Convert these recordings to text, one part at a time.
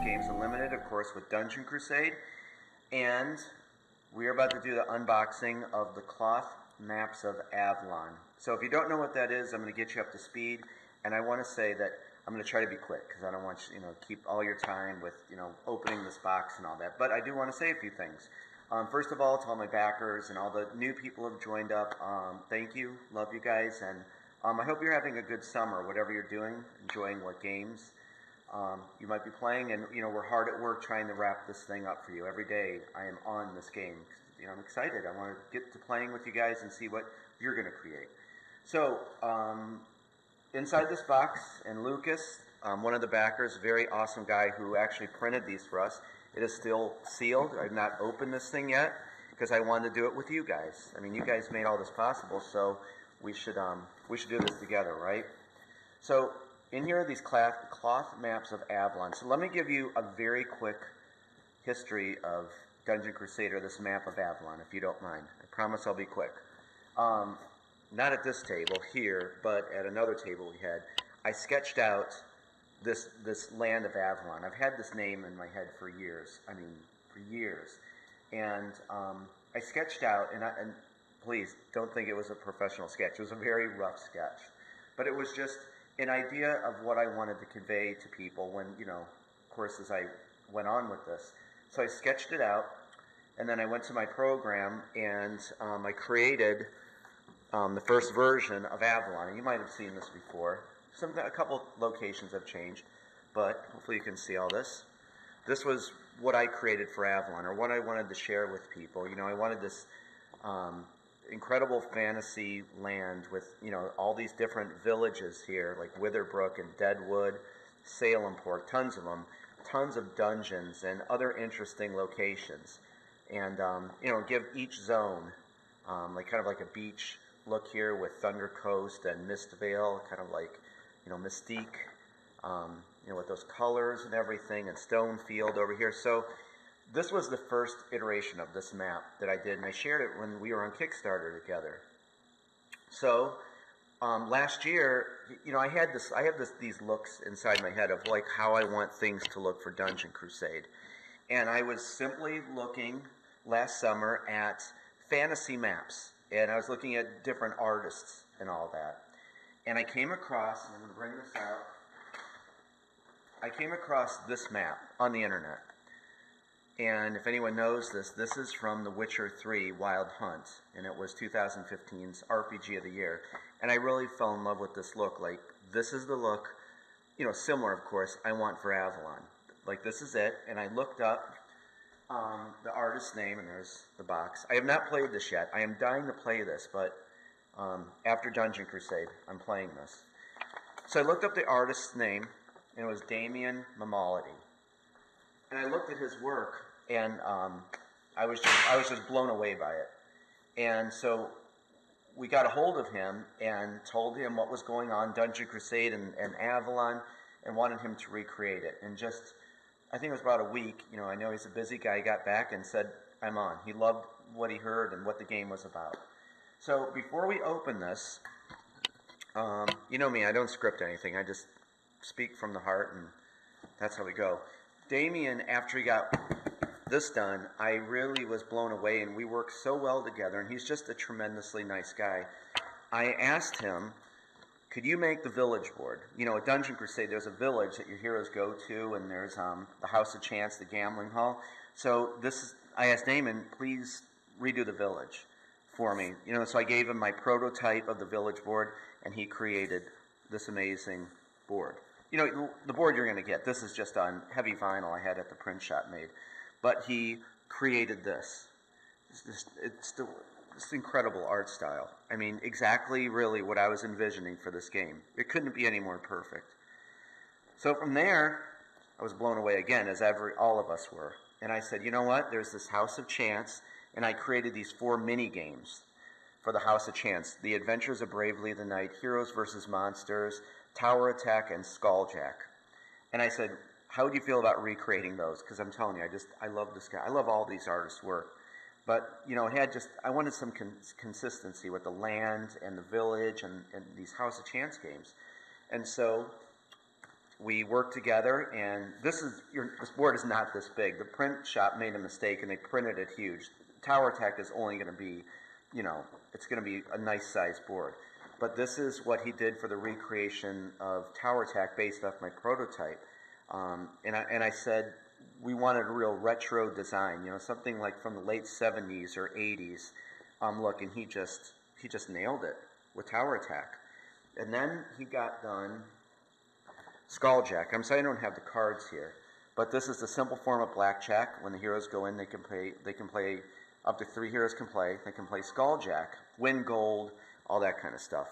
Games Unlimited, of course, with Dungeon Crusade. And we are about to do the unboxing of the cloth maps of Avalon. So if you don't know what that is, I'm going to get you up to speed. And I want to say that I'm going to try to be quick because I don't want you, keep all your time with, opening this box and all that. But I do want to say a few things. First of all, to all my backers and all the new people who have joined up, thank you. Love you guys. And I hope you're having a good summer, whatever you're doing, enjoying what games you might be playing. And, we're hard at work trying to wrap this thing up for you. Every day I am on this game. I'm excited. I want to get to playing with you guys and see what you're going to create. So, inside this box, and Lucas, one of the backers, a very awesome guy who actually printed these for us. It is still sealed. I've not opened this thing yet because I wanted to do it with you guys. I mean, you guys made all this possible, so we should do this together, right? So in here are these cloth maps of Avalon. So let me give you a very quick history of Dungeon Crusade, or this map of Avalon, if you don't mind. I promise I'll be quick. Not at this table here, but at another table we had. I sketched out this land of Avalon. I've had this name in my head for years. I mean, for years. And I sketched out, and please don't think it was a professional sketch. It was a very rough sketch. But it was just an idea of what I wanted to convey to people when, of course, as I went on with this. So I sketched it out, and then I went to my program, and I created the first version of Avalon. And you might have seen this before. A couple locations have changed, but hopefully you can see all this. This was what I created for Avalon, or what I wanted to share with people. I wanted this incredible fantasy land with, all these different villages here, like Witherbrook and Deadwood, Salempork, tons of them, tons of dungeons and other interesting locations. And, give each zone, kind of like a beach look here with Thunder Coast and Mistvale, kind of like, Mystique, with those colors and everything, and Stonefield over here. So this was the first iteration of this map that I did, and I shared it when we were on Kickstarter together. So last year, I have these looks inside my head of like how I want things to look for Dungeon Crusade, and I was simply looking last summer at fantasy maps, and I was looking at different artists and all that. And I came across, and I'm going to bring this out, I came across this map on the internet. And if anyone knows this, this is from The Witcher 3 Wild Hunt, and it was 2015's RPG of the Year. And I really fell in love with this look. Like, this is the look, similar, of course, I want for Avalon. Like, this is it. And I looked up the artist's name, and there's the box. I have not played this yet. I am dying to play this, but after Dungeon Crusade, I'm playing this. So I looked up the artist's name, and it was Damian. And I looked at his work, and I was just blown away by it. And so we got a hold of him and told him what was going on, Dungeon Crusade and Avalon, and wanted him to recreate it. And just, I think it was about a week, I know he's a busy guy, he got back and said, I'm on. He loved what he heard and what the game was about. So before we open this, you know me, I don't script anything. I just speak from the heart, and that's how we go. Damian, after he got this done, I really was blown away, and we worked so well together, and he's just a tremendously nice guy. I asked him, could you make the village board? At Dungeon Crusade, there's a village that your heroes go to, and there's the House of Chance, the gambling hall. So I asked Damian, please redo the village for me. So I gave him my prototype of the village board, and he created this amazing board. The board you're going to get, this is just on heavy vinyl I had at the print shop made. But he created this. It's this incredible art style. I mean, exactly really what I was envisioning for this game. It couldn't be any more perfect. So from there, I was blown away again, as all of us were. And I said, you know what? There's this House of Chance, and I created these 4 mini-games for the House of Chance. The Adventures of Bravely the Knight, Heroes vs. Monsters, Tower Attack, and Skulljack. And I said, how would you feel about recreating those? Because I'm telling you, I love this guy. I love all these artists' work. But, I wanted some consistency with the land and the village and these House of Chance games. And so we worked together, and this board is not this big. The print shop made a mistake, and they printed it huge. Tower Tech is only going to be, it's going to be a nice size board. But this is what he did for the recreation of Tower Tech based off my prototype. And I said we wanted a real retro design, something like from the late 70s or 80s. Look, and he just nailed it with Tower Attack. And then he got done Skulljack. I'm sorry I don't have the cards here, but this is the simple form of blackjack. When the heroes go in, they can play up to 3 heroes can play. They can play Skulljack, win gold, all that kind of stuff.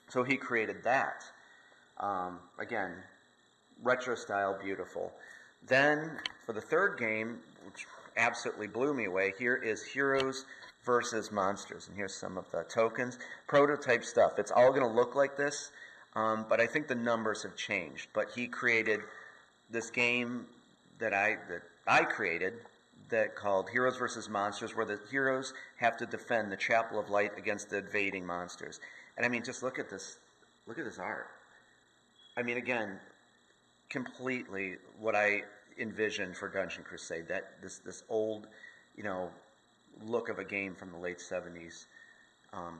So he created that. Again, retro style, beautiful. Then for the third game, which absolutely blew me away, here is Heroes versus Monsters. And here's some of the tokens. Prototype stuff. It's all going to look like this, but I think the numbers have changed. But he created this game that I created that called Heroes versus Monsters, where the heroes have to defend the Chapel of Light against the invading monsters. And I mean, just look at this art. I mean, again, completely what I envisioned for Dungeon Crusade, that this old, look of a game from the late 70s,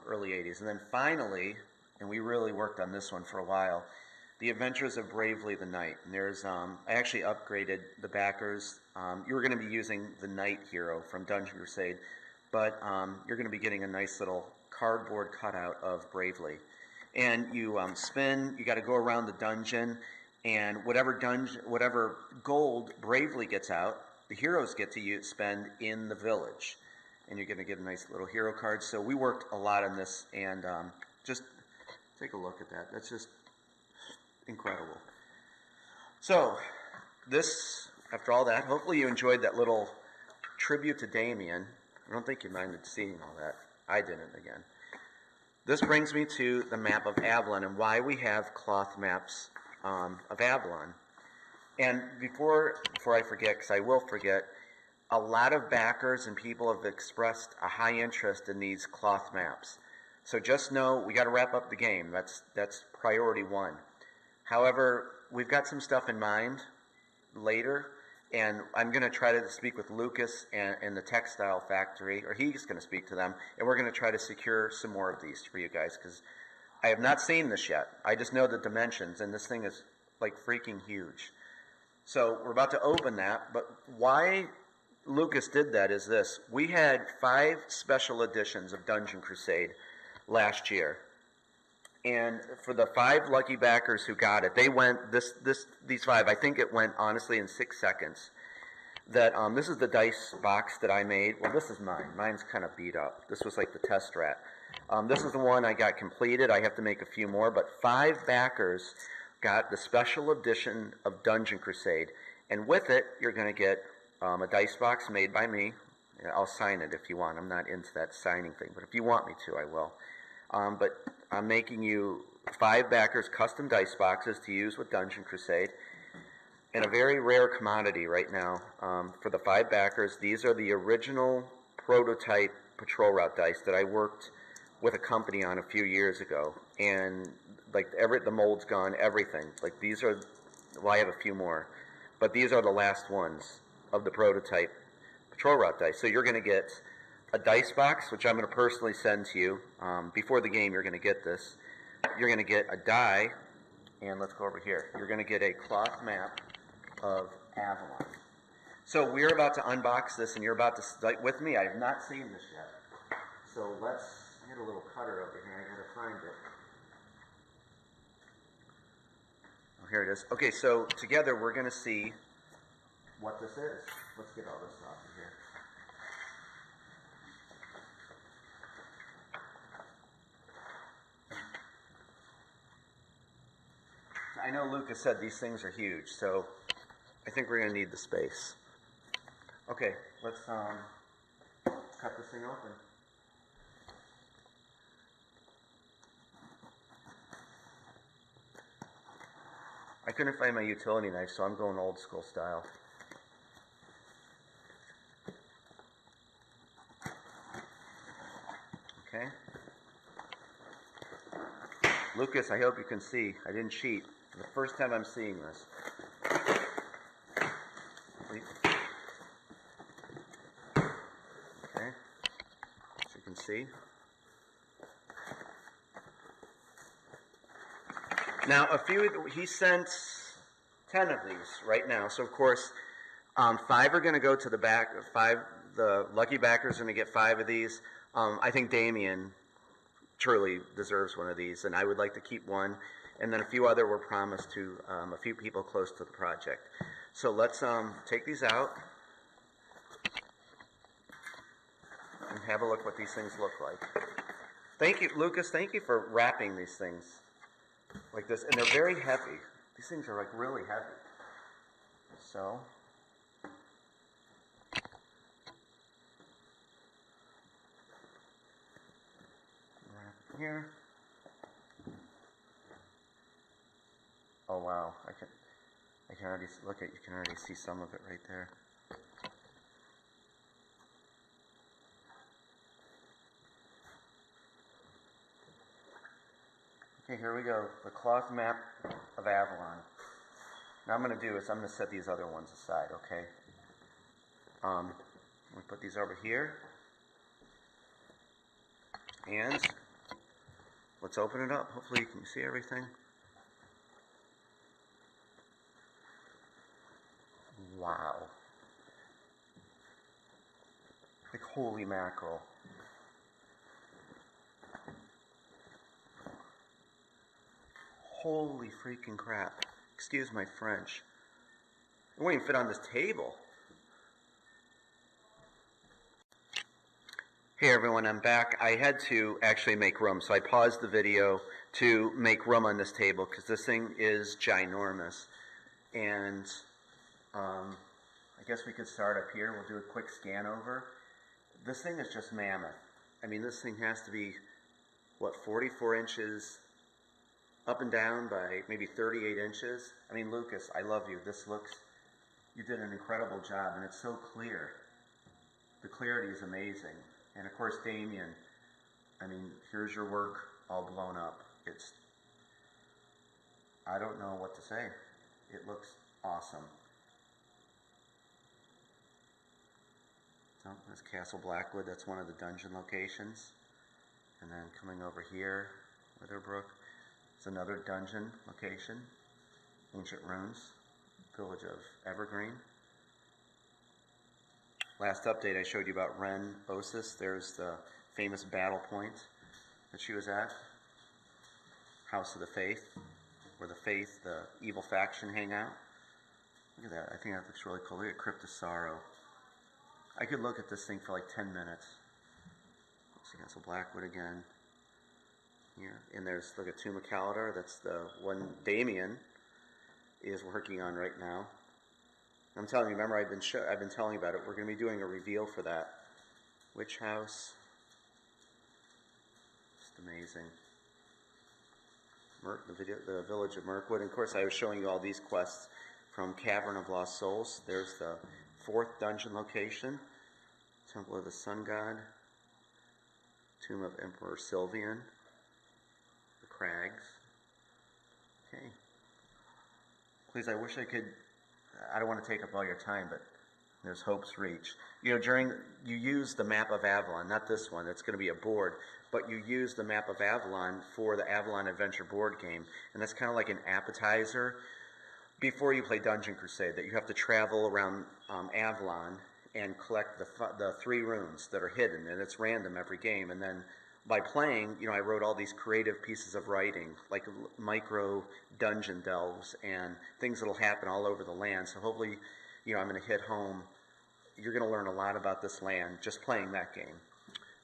early 80s. And then finally, and we really worked on this one for a while, The Adventures of Bravely the Knight. And there's, I actually upgraded the backers. You were going to be using the Knight hero from Dungeon Crusade, but you're going to be getting a nice little cardboard cutout of Bravely. And you spin, you got to go around the dungeon, and whatever gold Bravely gets out, the heroes get to spend in the village. And you're going to get a nice little hero card. So we worked a lot on this, and just take a look at that. That's just incredible. So this, after all that, hopefully you enjoyed that little tribute to Damian. I don't think you minded seeing all that. I didn't, again. This brings me to the map of Avalon and why we have cloth maps of Avalon. And before I forget, because I will forget, a lot of backers and people have expressed a high interest in these cloth maps. So just know we got to wrap up the game. That's priority one. However, we've got some stuff in mind later, and I'm going to try to speak with Lucas and the textile factory, or he's going to speak to them, and we're going to try to secure some more of these for you guys, because I have not seen this yet. I just know the dimensions, and this thing is like freaking huge. So we're about to open that, but why Lucas did that is this. We had 5 special editions of Dungeon Crusade last year. And for the 5 lucky backers who got it, they went, these 5, I think it went honestly in 6 seconds. That this is the dice box that I made. Well, this is mine. Mine's kind of beat up. This was like the test rat. This is the one I got completed. I have to make a few more, but 5 backers got the special edition of Dungeon Crusade. And with it, you're going to get a dice box made by me. I'll sign it if you want. I'm not into that signing thing, but if you want me to, I will. But I'm making you 5 backers custom dice boxes to use with Dungeon Crusade. And a very rare commodity right now for the 5 backers. These are the original prototype patrol route dice that I worked with a company on a few years ago. And like the mold's gone, everything. Like these are, well, I have a few more, but these are the last ones of the prototype patrol route dice. So you're going to get a dice box, which I'm going to personally send to you. Before the game, you're going to get this. You're going to get a die, and let's go over here. You're going to get a cloth map of Avalon. So we're about to unbox this, and you're about to, like with me, I have not seen this yet. So let's get a little cutter over here. I got to find it. Oh, here it is. Okay, so together we're going to see what this is. Let's get all this off of here. I know Lucas said these things are huge, so I think we're going to need the space. Okay, let's cut this thing open. I couldn't find my utility knife, so I'm going old school style. Okay. Lucas, I hope you can see. I didn't cheat. The first time I'm seeing this. Okay, as you can see. Now, he sent 10 of these right now. So, of course, 5 are going to go to the back. 5, the lucky backers are going to get 5 of these. I think Damian truly deserves one of these, and I would like to keep one. And then a few other were promised to a few people close to the project. So let's take these out and have a look what these things look like. Thank you, Lucas. Thank you for wrapping these things like this. And they're very heavy. These things are like really heavy. So wrap it here. Oh wow, I can already look at, you can already see some of it right there. Okay, here we go, the cloth map of Avalon. Now I'm going to do is I'm going to set these other ones aside, okay? We put these over here, and let's open it up. Hopefully you can see everything. Wow. Like holy mackerel. Holy freaking crap. Excuse my French. It won't even fit on this table. Hey everyone, I'm back. I had to actually make room, so I paused the video to make room on this table because this thing is ginormous. And I guess we could start up here. We'll do a quick scan over. This thing is just mammoth. I mean, this thing has to be, what, 44 inches up and down by maybe 38 inches. I mean, Lucas, I love you. This looks, you did an incredible job, and it's so clear. The clarity is amazing. And of course, Damian, I mean, here's your work all blown up. It's, I don't know what to say. It looks awesome. So, there's Castle Blackwood. That's one of the dungeon locations. And then coming over here, Witherbrook, is another dungeon location. Ancient Ruins, village of Evergreen. Last update I showed you about Ren Osis. There's the famous battle point that she was at. House of the Faith, where the evil faction hang out. Look at that. I think that looks really cool. Look at Crypt of Sorrow. I could look at this thing for like 10 minutes. See Castle Blackwood again. Here. And there's, look at Tomb of Calidar. That's the one Damian is working on right now. I'm telling you, remember I've been telling you about it. We're going to be doing a reveal for that. Witch House. Just amazing. The village of Mirkwood. And of course, I was showing you all these quests from Cavern of Lost Souls. There's the 4th dungeon location. Temple of the Sun God. Tomb of Emperor Sylvian. The Crags. Okay. Please, I wish I could. I don't want to take up all your time, but there's Hope's Reach. You know, you use the map of Avalon, not this one, it's going to be a board, but you use the map of Avalon for the Avalon Adventure board game, and that's kind of like an appetizer before you play Dungeon Crusade, that you have to travel around Avalon and collect the 3 runes that are hidden, and it's random every game, and then by playing, you know, I wrote all these creative pieces of writing, like micro dungeon delves and things that'll happen all over the land. So hopefully, you know, I'm going to hit home. You're going to learn a lot about this land just playing that game.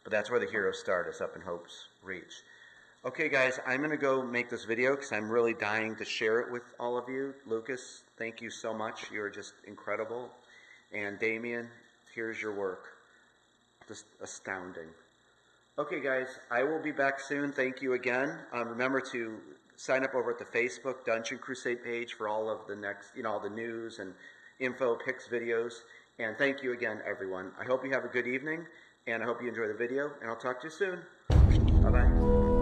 But that's where the heroes start, is up in Hope's Reach. Okay, guys, I'm going to go make this video because I'm really dying to share it with all of you. Lucas, thank you so much. You're just incredible. And Damian, here's your work. Just astounding. Okay, guys, I will be back soon. Thank you again. Remember to sign up over at the Facebook Dungeon Crusade page for all of the next, you know, all the news and info, pics, videos. And thank you again, everyone. I hope you have a good evening, and I hope you enjoy the video, and I'll talk to you soon. Bye-bye.